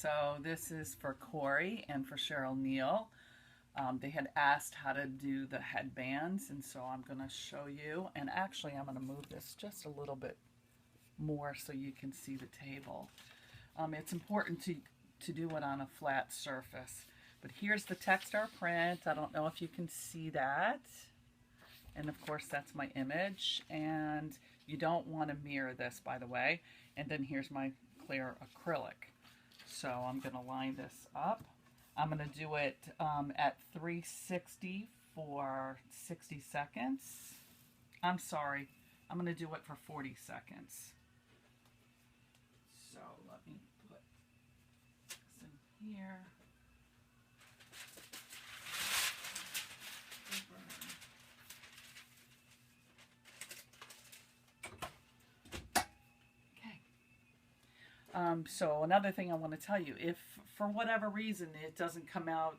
so this is for Corey and for Cheryl Neal. They had asked how to do the headbands, and so I'm going to show you. And actually, I'm going to move this just a little bit more so you can see the table. It's important to do it on a flat surface. But here's the Techstar print. I don't know if you can see that. And of course, that's my image. And you don't want to mirror this, by the way. And then here's my clear acrylic. So I'm going to line this up. I'm going to do it at 360 for 60 seconds. I'm sorry, I'm going to do it for 40 seconds. So let me put this in here. So another thing I want to tell you, if for whatever reason it doesn't come out,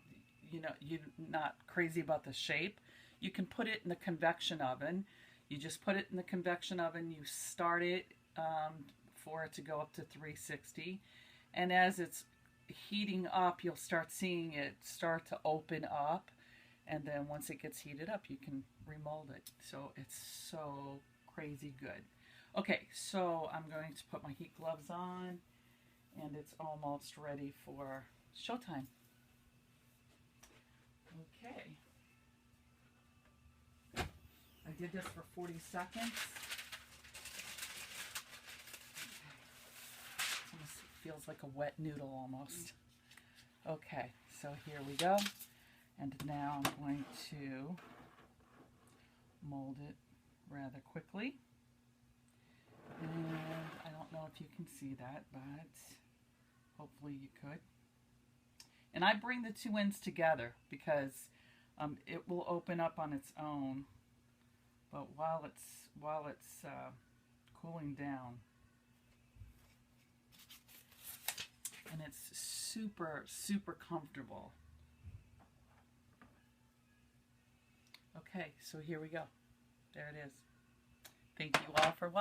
you're not crazy about the shape, you can put it in the convection oven. You just put it in the convection oven, you start it for it to go up to 360, and as it's heating up, you'll start seeing it start to open up, and then once it gets heated up, you can remold it. So it's so crazy good. Okay, so I'm going to put my heat gloves on, and it's almost ready for showtime. Okay. I did this for 40 seconds. It almost feels like a wet noodle almost. Okay, so here we go. And now I'm going to mold it rather quickly. And I don't know if you can see that, but hopefully you could. And I bring the two ends together because it will open up on its own. But while it's cooling down, and it's super, super comfortable. Okay, so here we go. There it is. Thank you all for watching.